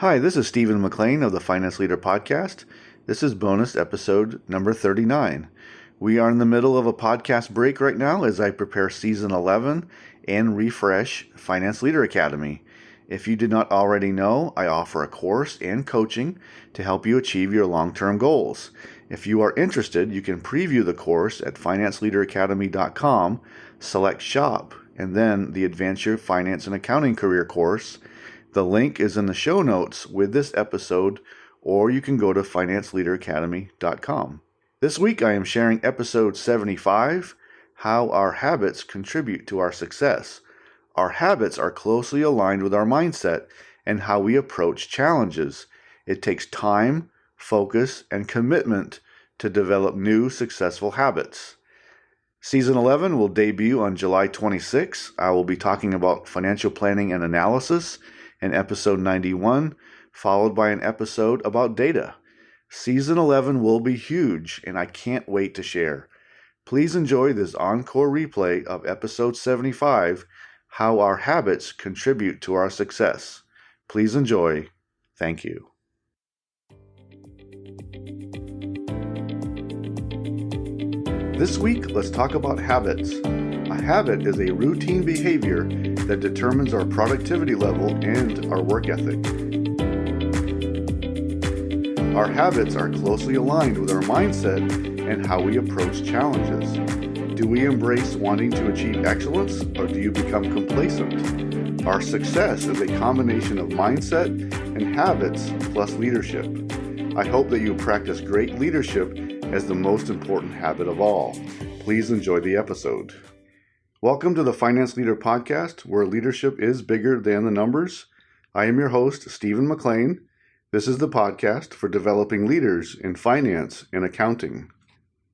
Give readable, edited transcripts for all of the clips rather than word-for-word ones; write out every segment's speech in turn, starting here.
Hi, this is Stephen McLean of the Finance Leader Podcast. This is bonus episode number 39. We are in the middle of a podcast break right now as I prepare season 11 and refresh Finance Leader Academy. If you did not already know, I offer a course and coaching to help you achieve your long-term goals. If you are interested, you can preview the course at financeleaderacademy.com, select shop, and then the Advance Your Finance and Accounting Career course. The link is in the show notes with this episode, or you can go to financeleaderacademy.com. This week I am sharing episode 75, How Our Habits Contribute to Our Success. Our habits are closely aligned with our mindset and how we approach challenges. It takes time, focus, and commitment to develop new successful habits. Season 11 will debut on July 26. I will be talking about financial planning and analysis in episode 91, followed by an episode about data. Season 11 will be huge, and I can't wait to share. Please enjoy this encore replay of episode 75, How Our Habits Contribute to Our Success. Please enjoy. Thank you. This week, let's talk about habits. A habit is a routine behavior that determines our productivity level and our work ethic. Our habits are closely aligned with our mindset and how we approach challenges. Do we embrace wanting to achieve excellence, or do you become complacent? Our success is a combination of mindset and habits plus leadership. I hope that you practice great leadership as the most important habit of all. Please enjoy the episode. Welcome to the Finance Leader Podcast, where leadership is bigger than the numbers. I am your host, Stephen McLean. This is the podcast for developing leaders in finance and accounting.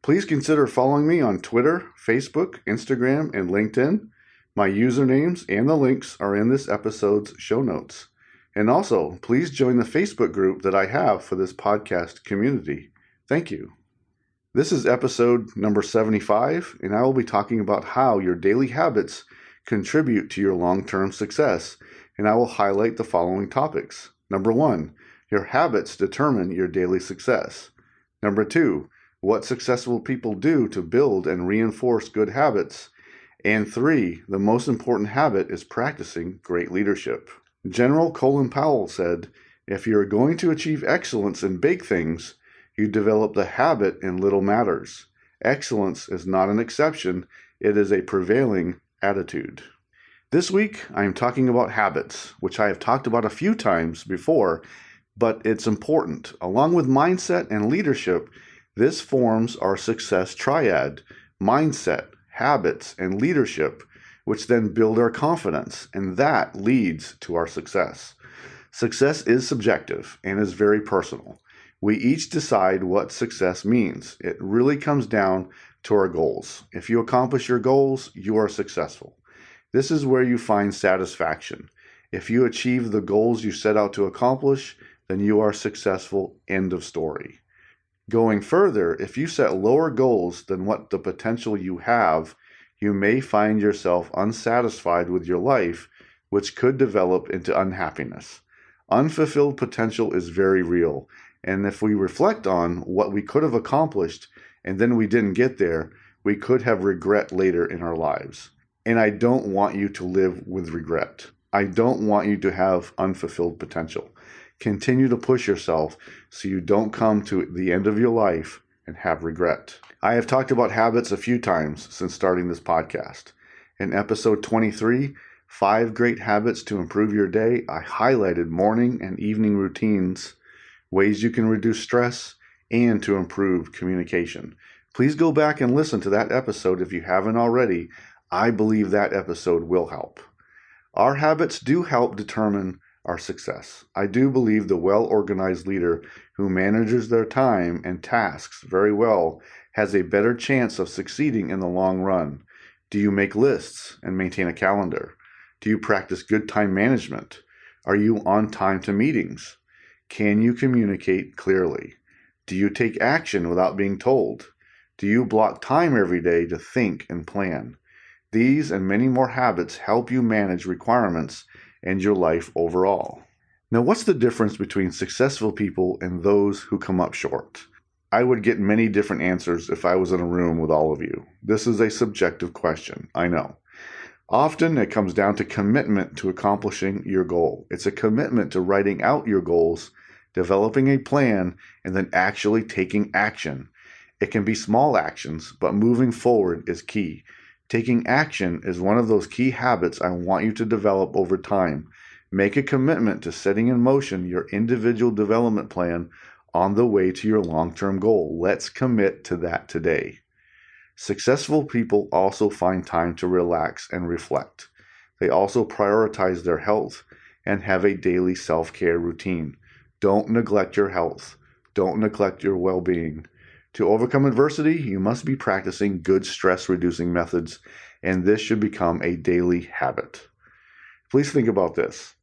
Please consider following me on Twitter, Facebook, Instagram, and LinkedIn. My usernames and the links are in this episode's show notes. And also, please join the Facebook group that I have for this podcast community. Thank you. This is episode number 75, and I will be talking about how your daily habits contribute to your long-term success, and I will highlight the following topics. Number 1, your habits determine your daily success. Number 2, what successful people do to build and reinforce good habits. And 3, the most important habit is practicing great leadership. General Colin Powell said, "If you are going to achieve excellence in big things, you develop the habit in little matters. Excellence is not an exception, it is a prevailing attitude." This week, I am talking about habits, which I have talked about a few times before, but it's important. Along with mindset and leadership, this forms our success triad: mindset, habits, and leadership, which then build our confidence, and that leads to our success. Success is subjective and is very personal. We each decide what success means. It really comes down to our goals. If you accomplish your goals, you are successful. This is where you find satisfaction. If you achieve the goals you set out to accomplish, then you are successful. End of story. Going further, if you set lower goals than what the potential you have, you may find yourself unsatisfied with your life, which could develop into unhappiness. Unfulfilled potential is very real. And if we reflect on what we could have accomplished and then we didn't get there, we could have regret later in our lives. And I don't want you to live with regret. I don't want you to have unfulfilled potential. Continue to push yourself so you don't come to the end of your life and have regret. I have talked about habits a few times since starting this podcast. In episode 23, 5 Great Habits to Improve Your Day, I highlighted morning and evening routines, ways you can reduce stress, and to improve communication. Please go back and listen to that episode if you haven't already. I believe that episode will help. Our habits do help determine our success. I do believe the well-organized leader who manages their time and tasks very well has a better chance of succeeding in the long run. Do you make lists and maintain a calendar? Do you practice good time management? Are you on time to meetings? Can you communicate clearly? Do you take action without being told? Do you block time every day to think and plan? These and many more habits help you manage requirements and your life overall. Now, what's the difference between successful people and those who come up short? I would get many different answers if I was in a room with all of you. This is a subjective question, I know. Often it comes down to commitment to accomplishing your goal. It's a commitment to writing out your goals, developing a plan, and then actually taking action. It can be small actions, but moving forward is key. Taking action is one of those key habits I want you to develop over time. Make a commitment to setting in motion your individual development plan on the way to your long-term goal. Let's commit to that today. Successful people also find time to relax and reflect. They also prioritize their health and have a daily self-care routine. Don't neglect your health. Don't neglect your well-being. To overcome adversity, you must be practicing good stress-reducing methods, and this should become a daily habit. Please think about this.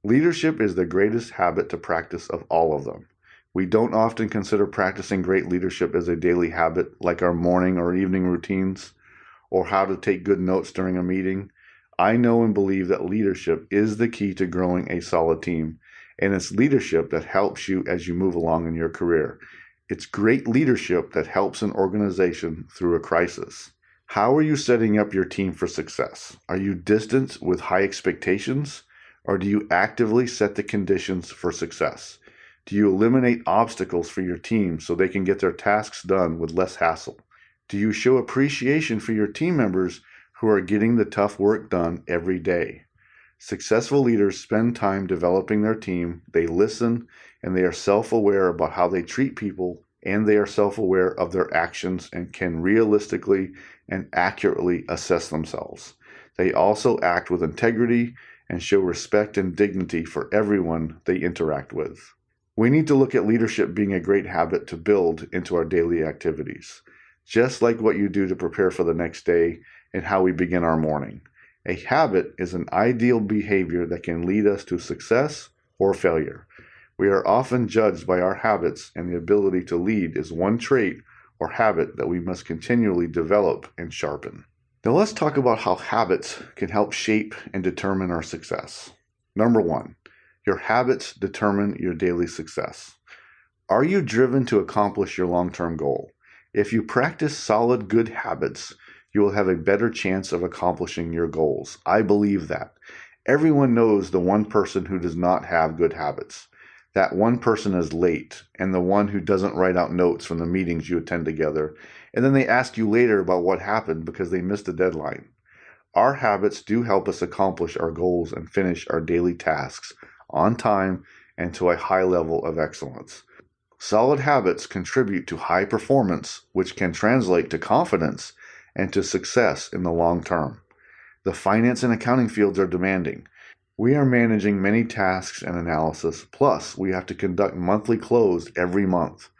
Leadership is the greatest habit to practice of all of them. We don't often consider practicing great leadership as a daily habit, like our morning or evening routines, or how to take good notes during a meeting. I know and believe that leadership is the key to growing a solid team, and it's leadership that helps you as you move along in your career. It's great leadership that helps an organization through a crisis. How are you setting up your team for success? Are you distant with high expectations? Or do you actively set the conditions for success? Do you eliminate obstacles for your team so they can get their tasks done with less hassle? Do you show appreciation for your team members who are getting the tough work done every day? Successful leaders spend time developing their team, they listen, and they are self-aware about how they treat people, and they are self-aware of their actions and can realistically and accurately assess themselves. They also act with integrity and show respect and dignity for everyone they interact with. We need to look at leadership being a great habit to build into our daily activities, just like what you do to prepare for the next day and how we begin our morning. A habit is an ideal behavior that can lead us to success or failure. We are often judged by our habits, and the ability to lead is one trait or habit that we must continually develop and sharpen. Now let's talk about how habits can help shape and determine our success. Number 1, your habits determine your daily success. Are you driven to accomplish your long-term goal? If you practice solid, good habits, you will have a better chance of accomplishing your goals. I believe that. Everyone knows the one person who does not have good habits. That one person is late, and the one who doesn't write out notes from the meetings you attend together, and then they ask you later about what happened because they missed a deadline. Our habits do help us accomplish our goals and finish our daily tasks on time and to a high level of excellence. Solid habits contribute to high performance, which can translate to confidence and to success in the long term. The finance and accounting fields are demanding. We are managing many tasks and analysis, plus we have to conduct monthly close every month.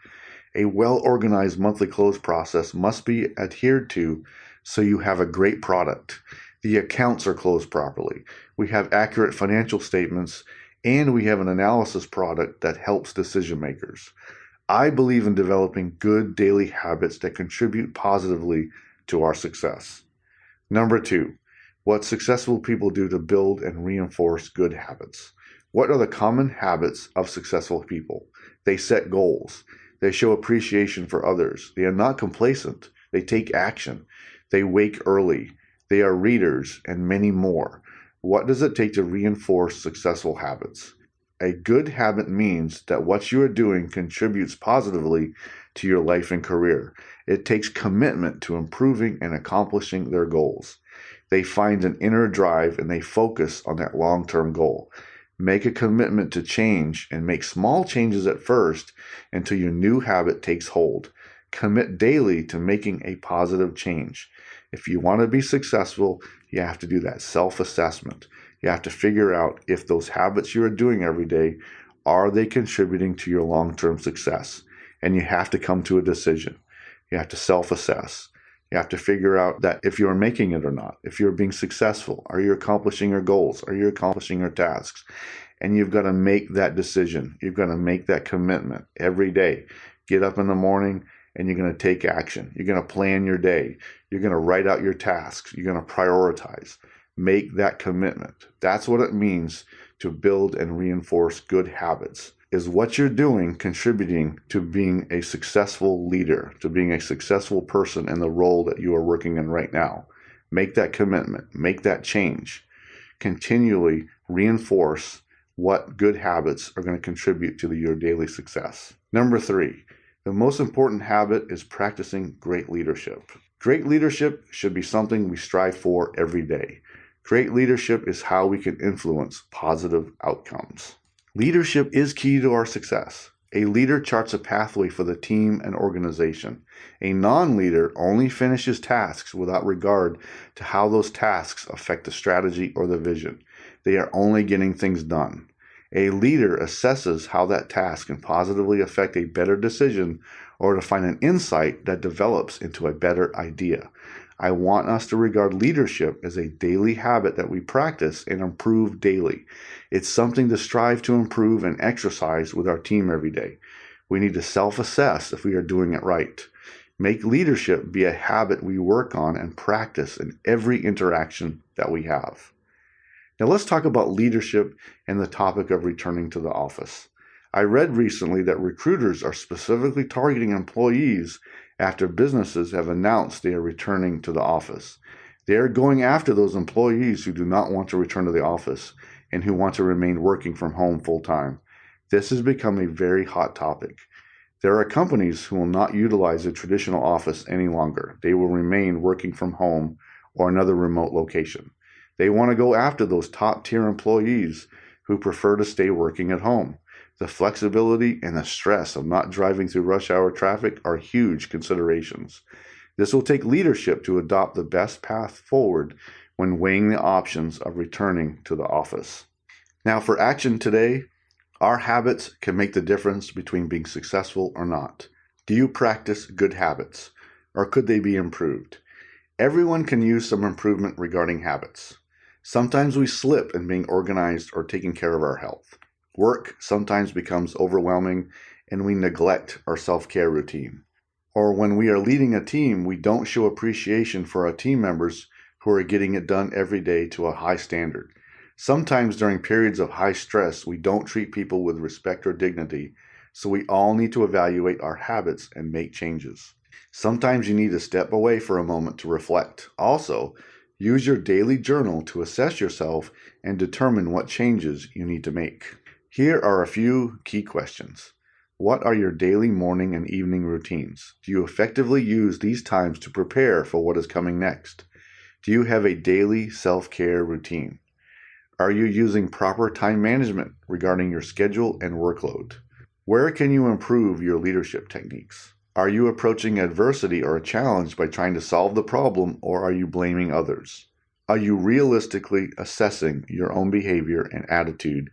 A well-organized monthly close process must be adhered to so you have a great product. The accounts are closed properly. We have accurate financial statements, and we have an analysis product that helps decision makers. I believe in developing good daily habits that contribute positively to our success. Number 2, what successful people do to build and reinforce good habits. What are the common habits of successful people? They set goals. They show appreciation for others. They are not complacent. They take action. They wake early. They are readers, and many more. What does it take to reinforce successful habits? A good habit means that what you are doing contributes positively to your life and career. It takes commitment to improving and accomplishing their goals. They find an inner drive and they focus on that long-term goal. Make a commitment to change and make small changes at first until your new habit takes hold. Commit daily to making a positive change. If you want to be successful, you have to do that self-assessment. You have to figure out if those habits you are doing every day, are they contributing to your long-term success? And you have to come to a decision. You have to self-assess. You have to figure out that if you're making it or not, if you're being successful, are you accomplishing your goals? Are you accomplishing your tasks? And you've got to make that decision. You've got to make that commitment every day. Get up in the morning and you're going to take action. You're going to plan your day. You're going to write out your tasks. You're going to prioritize. Make that commitment. That's what it means to build and reinforce good habits? Is what you're doing contributing to being a successful leader, to being a successful person in the role that you are working in right now? Make that commitment, make that change. Continually reinforce what good habits are going to contribute to your daily success. Number 3, the most important habit is practicing great leadership. Great leadership should be something we strive for every day. Great leadership is how we can influence positive outcomes. Leadership is key to our success. A leader charts a pathway for the team and organization. A non-leader only finishes tasks without regard to how those tasks affect the strategy or the vision. They are only getting things done. A leader assesses how that task can positively affect a better decision or to find an insight that develops into a better idea. I want us to regard leadership as a daily habit that we practice and improve daily. It's something to strive to improve and exercise with our team every day. We need to self-assess if we are doing it right. Make leadership be a habit we work on and practice in every interaction that we have. Now let's talk about leadership and the topic of returning to the office. I read recently that recruiters are specifically targeting employees after businesses have announced they are returning to the office. They are going after those employees who do not want to return to the office and who want to remain working from home full-time. This has become a very hot topic. There are companies who will not utilize a traditional office any longer. They will remain working from home or another remote location. They want to go after those top-tier employees who prefer to stay working at home. The flexibility and the stress of not driving through rush hour traffic are huge considerations. This will take leadership to adopt the best path forward when weighing the options of returning to the office. Now for action today, our habits can make the difference between being successful or not. Do you practice good habits, or could they be improved? Everyone can use some improvement regarding habits. Sometimes we slip in being organized or taking care of our health. Work sometimes becomes overwhelming and we neglect our self-care routine. Or when we are leading a team, we don't show appreciation for our team members who are getting it done every day to a high standard. Sometimes during periods of high stress, we don't treat people with respect or dignity, so we all need to evaluate our habits and make changes. Sometimes you need to step away for a moment to reflect. Also, use your daily journal to assess yourself and determine what changes you need to make. Here are a few key questions. What are your daily morning and evening routines? Do you effectively use these times to prepare for what is coming next? Do you have a daily self-care routine? Are you using proper time management regarding your schedule and workload? Where can you improve your leadership techniques? Are you approaching adversity or a challenge by trying to solve the problem, or are you blaming others? Are you realistically assessing your own behavior and attitude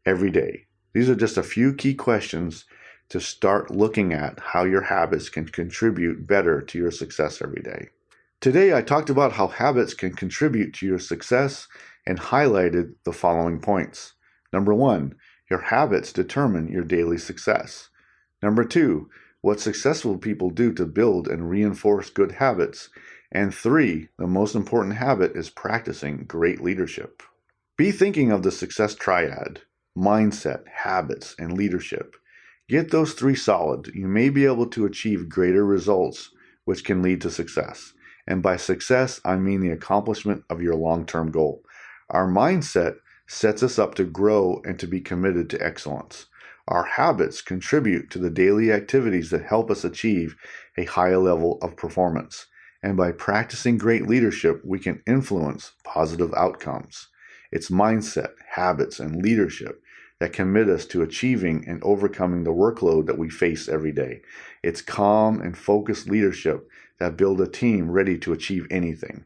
every day? These are just a few key questions to start looking at how your habits can contribute better to your success every day. Today, I talked about how habits can contribute to your success and highlighted the following points. Number 1, your habits determine your daily success. Number 2, what successful people do to build and reinforce good habits. And 3, the most important habit is practicing great leadership. Be thinking of the success triad: mindset, habits, and leadership. Get those 3 solid. You may be able to achieve greater results, which can lead to success. And by success, I mean the accomplishment of your long-term goal. Our mindset sets us up to grow and to be committed to excellence. Our habits contribute to the daily activities that help us achieve a higher level of performance. And by practicing great leadership, we can influence positive outcomes. It's mindset, habits, and leadership that commit us to achieving and overcoming the workload that we face every day. It's calm and focused leadership that build a team ready to achieve anything.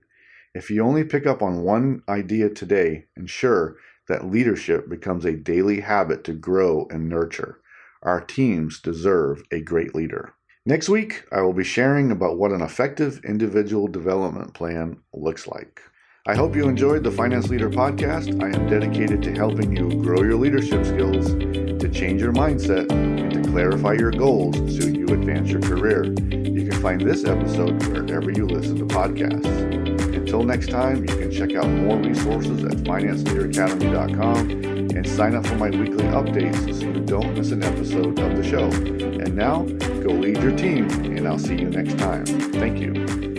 If you only pick up on one idea today, ensure that leadership becomes a daily habit to grow and nurture. Our teams deserve a great leader. Next week, I will be sharing about what an effective individual development plan looks like. I hope you enjoyed the Finance Leader Podcast. I am dedicated to helping you grow your leadership skills, to change your mindset, and to clarify your goals so you advance your career. You can find this episode wherever you listen to podcasts. Until next time, you can check out more resources at financeleaderacademy.com. and sign up for my weekly updates so you don't miss an episode of the show. And now, go lead your team, and I'll see you next time. Thank you.